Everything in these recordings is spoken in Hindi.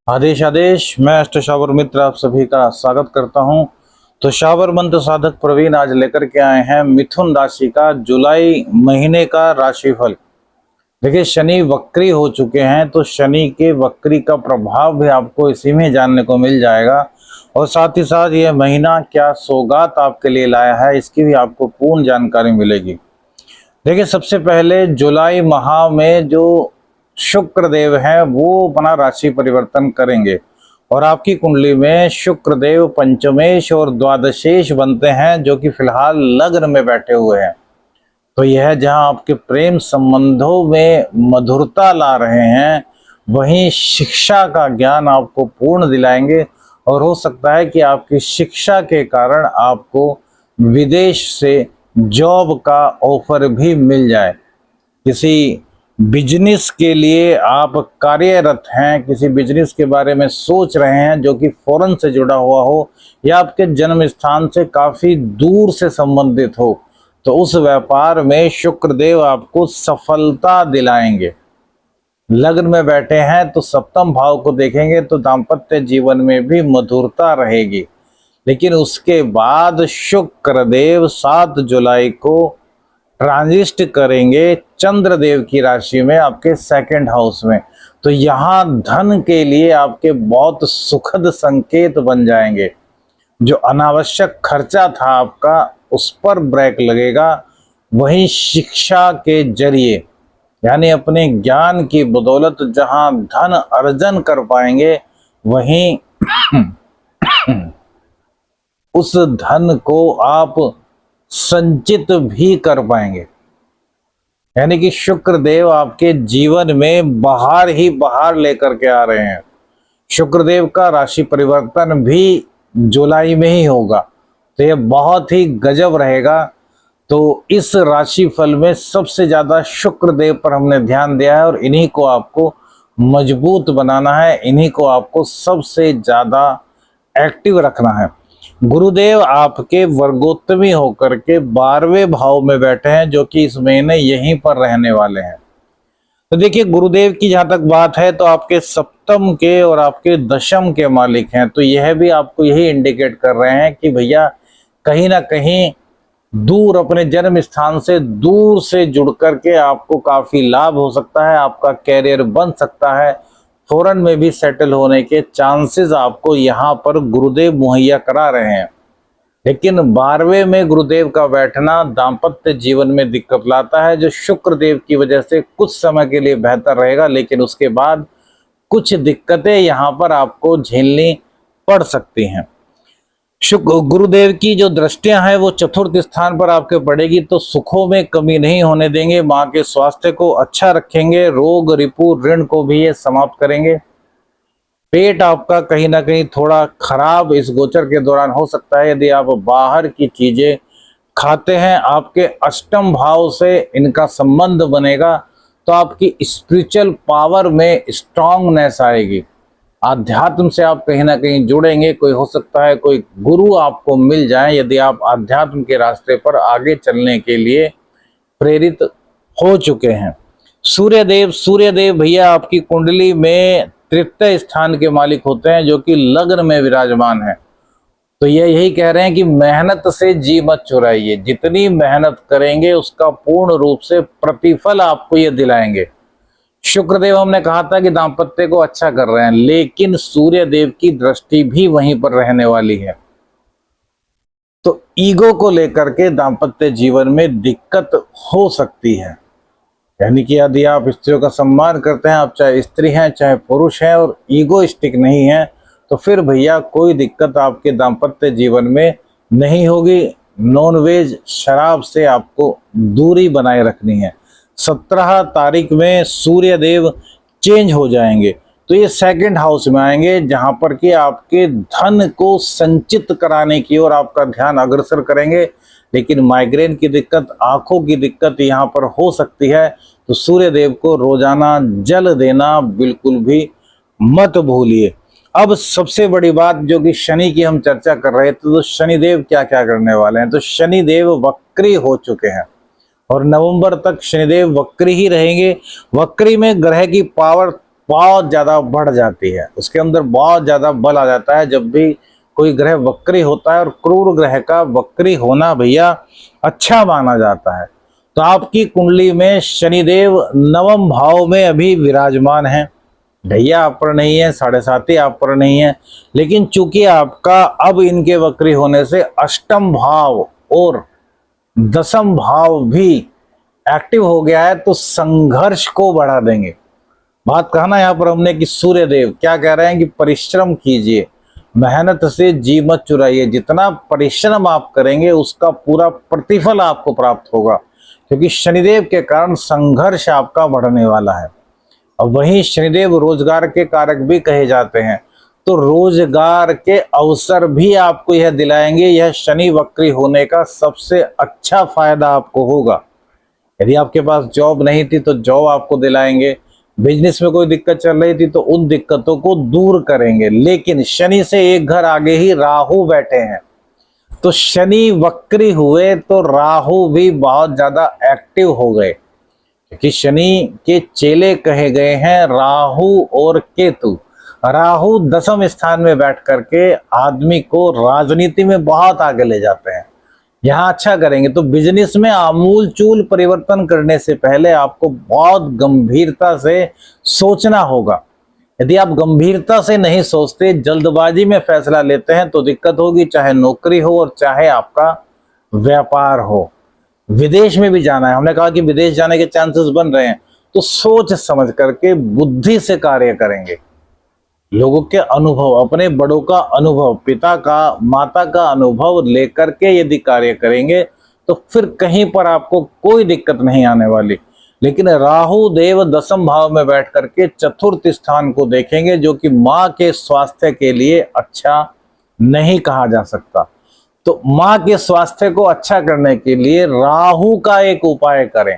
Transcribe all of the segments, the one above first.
आदेश आदेश। मैं अष्टशावर मित्र आप सभी का स्वागत करता हूं। तो शावर मंत्र साधक प्रवीण आज लेकर के आए हैं मिथुन राशि का जुलाई महीने का राशिफल। देखिए, शनि वक्री हो चुके हैं, तो शनि के वक्री का प्रभाव भी आपको इसी में जानने को मिल जाएगा। और साथ ही साथ ये महीना क्या सौगात आपके लिए लाया है, इसकी भी आपको पूर्ण जानकारी मिलेगी। देखिए, सबसे पहले जुलाई माह में जो शुक्र देव हैं वो अपना राशि परिवर्तन करेंगे और आपकी कुंडली में शुक्र देव पंचमेश और द्वादशेश बनते हैं, जो कि फिलहाल लग्न में बैठे हुए हैं। तो यह जहां आपके प्रेम संबंधों में मधुरता ला रहे हैं, वहीं शिक्षा का ज्ञान आपको पूर्ण दिलाएंगे। और हो सकता है कि आपकी शिक्षा के कारण आपको विदेश से जॉब का ऑफर भी मिल जाए। किसी बिजनेस के लिए आप कार्यरत हैं, किसी बिजनेस के बारे में सोच रहे हैं जो कि फॉरेन से जुड़ा हुआ हो या आपके जन्म स्थान से काफी दूर से संबंधित हो, तो उस व्यापार में शुक्रदेव आपको सफलता दिलाएंगे। लग्न में बैठे हैं तो सप्तम भाव को देखेंगे तो दाम्पत्य जीवन में भी मधुरता रहेगी। लेकिन उसके बाद शुक्रदेव 7 जुलाई को ट्रांजिस्ट करेंगे चंद्रदेव की राशि में, आपके सेकंड हाउस में। तो यहाँ धन के लिए आपके बहुत सुखद संकेत बन जाएंगे। जो अनावश्यक खर्चा था आपका, उस पर ब्रेक लगेगा। वहीं शिक्षा के जरिए, यानी अपने ज्ञान की बदौलत जहां धन अर्जन कर पाएंगे, वहीं उस धन को आप संचित भी कर पाएंगे। यानी कि शुक्रदेव आपके जीवन में बाहर ही बाहर लेकर के आ रहे हैं। शुक्रदेव का राशि परिवर्तन भी जुलाई में ही होगा, तो यह बहुत ही गजब रहेगा। तो इस राशिफल में सबसे ज्यादा शुक्रदेव पर हमने ध्यान दिया है और इन्हीं को आपको मजबूत बनाना है, इन्हीं को आपको सबसे ज्यादा एक्टिव रखना है। गुरुदेव आपके वर्गोत्तमी होकर के 12वें भाव में बैठे हैं, जो कि इस महीने यहीं पर रहने वाले हैं। तो देखिए, गुरुदेव की जहां तक बात है तो आपके सप्तम के और आपके दशम के मालिक हैं। तो यह भी आपको यही इंडिकेट कर रहे हैं कि भैया कहीं ना कहीं दूर, अपने जन्म स्थान से दूर से जुड़ करके आपको काफी लाभ हो सकता है, आपका कैरियर बन सकता है, फॉरेन में भी सेटल होने के चांसेस आपको यहाँ पर गुरुदेव मुहैया करा रहे हैं। लेकिन 12वें में गुरुदेव का बैठना दाम्पत्य जीवन में दिक्कत लाता है, जो शुक्रदेव की वजह से कुछ समय के लिए बेहतर रहेगा, लेकिन उसके बाद कुछ दिक्कतें यहाँ पर आपको झेलनी पड़ सकती हैं। गुरुदेव की जो दृष्टियां हैं वो चतुर्थ स्थान पर आपके पड़ेगी, तो सुखों में कमी नहीं होने देंगे, मां के स्वास्थ्य को अच्छा रखेंगे, रोग रिपू ऋण को भी ये समाप्त करेंगे। पेट आपका कहीं ना कहीं थोड़ा खराब इस गोचर के दौरान हो सकता है, यदि आप बाहर की चीजें खाते हैं। आपके अष्टम भाव से इनका संबंध बनेगा, तो आपकी स्पिरिचुअल पावर में स्ट्रांगनेस आएगी, आध्यात्म से आप कहीं ना कहीं जुड़ेंगे। कोई हो सकता है कोई गुरु आपको मिल जाए, यदि आप आध्यात्म के रास्ते पर आगे चलने के लिए प्रेरित हो चुके हैं। सूर्यदेव भैया आपकी कुंडली में तृतीय स्थान के मालिक होते हैं, जो कि लग्न में विराजमान है। तो ये यही कह रहे हैं कि मेहनत से जी मत चुराइए, जितनी मेहनत करेंगे उसका पूर्ण रूप से प्रतिफल आपको ये दिलाएंगे। शुक्रदेव हमने कहा था कि दाम्पत्य को अच्छा कर रहे हैं, लेकिन सूर्य देव की दृष्टि भी वहीं पर रहने वाली है। तो ईगो को लेकर के दाम्पत्य जीवन में दिक्कत हो सकती है। यानी कि यदि आप स्त्रियों का सम्मान करते हैं, आप चाहे स्त्री हैं चाहे पुरुष हैं, और ईगोइस्टिक नहीं है, तो फिर भैया कोई दिक्कत आपके दाम्पत्य जीवन में नहीं होगी। नॉनवेज शराब से आपको दूरी बनाए रखनी है। 17 तारीख में सूर्य देव चेंज हो जाएंगे, तो ये सेकंड हाउस में आएंगे, जहां पर कि आपके धन को संचित कराने की ओर आपका ध्यान अग्रसर करेंगे। लेकिन माइग्रेन की दिक्कत, आंखों की दिक्कत यहाँ पर हो सकती है, तो सूर्य देव को रोजाना जल देना बिल्कुल भी मत भूलिए। अब सबसे बड़ी बात जो कि शनि की हम चर्चा कर रहे थे, तो शनिदेव क्या क्या करने वाले हैं। तो शनिदेव वक्री हो चुके हैं और नवंबर तक शनिदेव वक्री ही रहेंगे। वक्री में ग्रह की पावर बहुत ज्यादा बढ़ जाती है, उसके अंदर बहुत ज्यादा बल आ जाता है जब भी कोई ग्रह वक्री होता है। और क्रूर ग्रह का वक्री होना भैया अच्छा माना जाता है। तो आपकी कुंडली में शनिदेव नवम भाव में अभी विराजमान है भैया, आप पर नहीं है, 7.5 आप पर नहीं है, लेकिन चूंकि आपका अब इनके वक्री होने से अष्टम भाव और दसम भाव भी एक्टिव हो गया है, तो संघर्ष को बढ़ा देंगे। बात कहा ना यहाँ पर हमने कि सूर्य देव क्या कह रहे हैं कि परिश्रम कीजिए, मेहनत से जी मत चुराइए, जितना परिश्रम आप करेंगे उसका पूरा प्रतिफल आपको प्राप्त होगा, क्योंकि शनिदेव के कारण संघर्ष आपका बढ़ने वाला है। और वहीं शनिदेव रोजगार के कारक भी कहे जाते हैं, तो रोजगार के अवसर भी आपको यह दिलाएंगे। यह शनि वक्री होने का सबसे अच्छा फायदा आपको होगा। यदि आपके पास जॉब नहीं थी तो जॉब आपको दिलाएंगे, बिजनेस में कोई दिक्कत चल रही थी तो उन दिक्कतों को दूर करेंगे। लेकिन शनि से एक घर आगे ही राहु बैठे हैं, तो शनि वक्री हुए तो राहु भी बहुत ज्यादा एक्टिव हो गए, क्योंकि शनि के चेले कहे गए हैं राहु और केतु। राहु दसम स्थान में बैठ करके आदमी को राजनीति में बहुत आगे ले जाते हैं। यहाँ अच्छा करेंगे तो बिजनेस में आमूल चूल परिवर्तन करने से पहले आपको बहुत गंभीरता से सोचना होगा। यदि आप गंभीरता से नहीं सोचते, जल्दबाजी में फैसला लेते हैं तो दिक्कत होगी, चाहे नौकरी हो और चाहे आपका व्यापार हो। विदेश में भी जाना है, हमने कहा कि विदेश जाने के चांसेस बन रहे हैं, तो सोच समझ करके बुद्धि से कार्य करेंगे। लोगों के अनुभव, अपने बड़ों का अनुभव, पिता का, माता का अनुभव लेकर के यदि कार्य करेंगे तो फिर कहीं पर आपको कोई दिक्कत नहीं आने वाली। लेकिन राहु देव दसम भाव में बैठ करके चतुर्थ स्थान को देखेंगे, जो कि माँ के स्वास्थ्य के लिए अच्छा नहीं कहा जा सकता। तो माँ के स्वास्थ्य को अच्छा करने के लिए राहु का एक उपाय करें।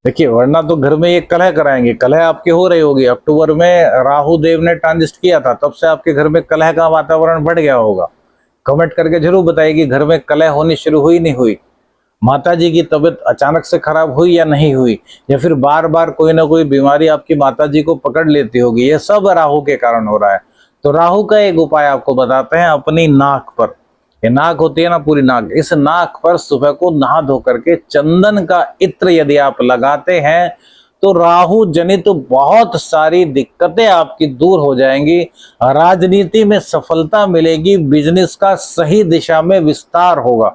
देखिए, वरना तो घर में ये कलह कराएंगे। कलह आपके हो रही होगी, अक्टूबर में राहु देव ने ट्रांजिट किया था, तब से आपके घर में कलह का वातावरण बढ़ गया होगा। कमेंट करके जरूर बताइए कि घर में कलह होनी शुरू हुई नहीं हुई, माता जी की तबीयत अचानक से खराब हुई या नहीं हुई, या फिर बार बार कोई ना कोई बीमारी आपकी माता जी को पकड़ लेती होगी। ये सब राहु के कारण हो रहा है। तो राहु का एक उपाय आपको बताते हैं। अपनी नाक पर, ये नाक होती है ना पूरी नाक, इस नाक पर सुबह को नहा धो करके चंदन का इत्र यदि आप लगाते हैं तो राहु जनित बहुत सारी दिक्कतें आपकी दूर हो जाएंगी। राजनीति में सफलता मिलेगी, बिजनेस का सही दिशा में विस्तार होगा।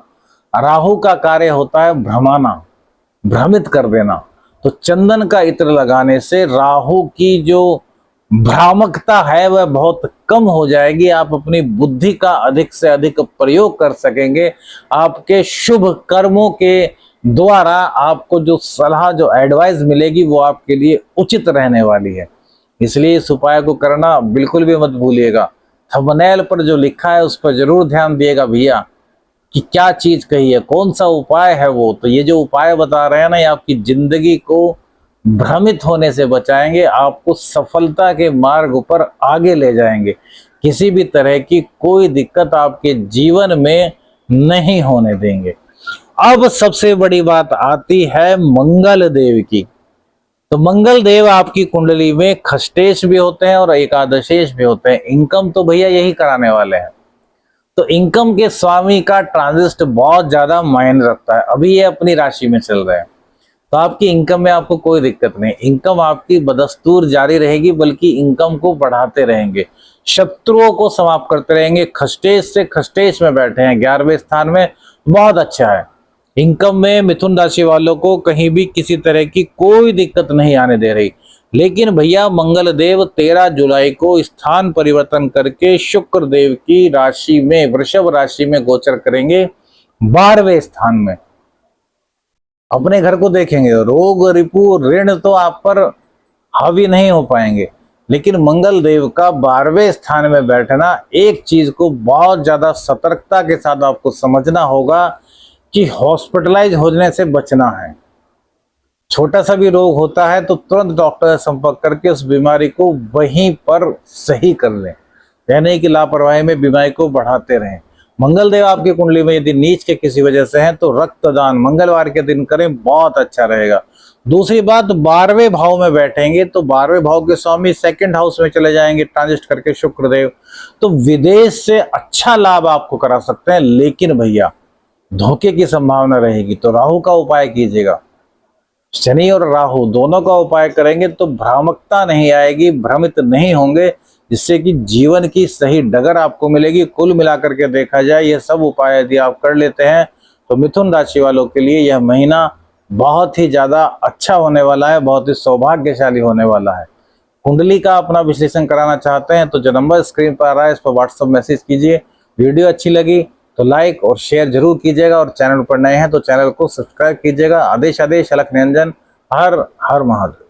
राहु का कार्य होता है भ्रमाना, भ्रमित कर देना। तो चंदन का इत्र लगाने से राहु की जो भ्रामकता है वह बहुत कम हो जाएगी। आप अपनी बुद्धि का अधिक से अधिक प्रयोग कर सकेंगे। आपके शुभ कर्मों के द्वारा आपको जो सलाह, जो एडवाइस मिलेगी वो आपके लिए उचित रहने वाली है। इसलिए इस उपाय को करना बिल्कुल भी मत भूलिएगा। थंबनेल पर जो लिखा है उस पर जरूर ध्यान दिएगा भैया कि क्या चीज कही है, कौन सा उपाय है वो। तो ये जो उपाय बता रहे हैं ना, ये आपकी जिंदगी को भ्रमित होने से बचाएंगे, आपको सफलता के मार्ग पर आगे ले जाएंगे। किसी भी तरह की कोई दिक्कत आपके जीवन में नहीं होने देंगे। अब सबसे बड़ी बात आती है मंगल देव की। तो मंगल देव आपकी कुंडली में खष्टेश भी होते हैं और एकादशेश भी होते हैं। इनकम तो भैया यही कराने वाले हैं। तो इनकम के स्वामी का ट्रांजिट बहुत ज्यादा मायने रखता है। अभी ये अपनी राशि में चल रहे हैं, तो आपकी इनकम में आपको कोई दिक्कत नहीं। इनकम आपकी बदस्तूर जारी रहेगी, बल्कि इनकम को बढ़ाते रहेंगे, शत्रुओं को समाप्त करते रहेंगे। खष्टेश से खष्टेश में बैठे हैं 11वें स्थान में, बहुत अच्छा है। इनकम में मिथुन राशि वालों को कहीं भी किसी तरह की कोई दिक्कत नहीं आने दे रही। लेकिन भैया मंगल देव 13 जुलाई को स्थान परिवर्तन करके शुक्र देव की राशि में, वृषभ राशि में गोचर करेंगे 12वें स्थान में। अपने घर को देखेंगे, रोग रिपु ऋण तो आप पर हावी नहीं हो पाएंगे। लेकिन मंगल देव का 12वें स्थान में बैठना, एक चीज को बहुत ज्यादा सतर्कता के साथ आपको समझना होगा कि हॉस्पिटलाइज होने से बचना है। छोटा सा भी रोग होता है तो तुरंत डॉक्टर से संपर्क करके उस बीमारी को वहीं पर सही कर लें, यानी कि लापरवाही में बीमारी को बढ़ाते रहें। मंगल देव आपकी कुंडली में यदि नीच के किसी वजह से हैं तो रक्तदान मंगलवार के दिन करें, बहुत अच्छा रहेगा। दूसरी बात, 12वें भाव में बैठेंगे तो 12वें भाव के स्वामी सेकंड हाउस में चले जाएंगे ट्रांजिट करके शुक्रदेव, तो विदेश से अच्छा लाभ आपको करा सकते हैं, लेकिन भैया धोखे की संभावना रहेगी। तो राहु का उपाय कीजिएगा। शनि और राहु दोनों का उपाय करेंगे तो भ्रामकता नहीं आएगी, भ्रमित नहीं होंगे, जिससे कि जीवन की सही डगर आपको मिलेगी। कुल मिलाकर के देखा जाए ये सब उपाय यदि आप कर लेते हैं तो मिथुन राशि वालों के लिए यह महीना बहुत ही ज्यादा अच्छा होने वाला है, बहुत ही सौभाग्यशाली होने वाला है। कुंडली का अपना विश्लेषण कराना चाहते हैं तो जो नंबर स्क्रीन पर आ रहा है इस पर व्हाट्सएप मैसेज कीजिए। वीडियो अच्छी लगी तो लाइक और शेयर जरूर कीजिएगा, और चैनल पर नए हैं तो चैनल को सब्सक्राइब कीजिएगा। आदेश आदेश अलख निरंजन। हर हर महादेव।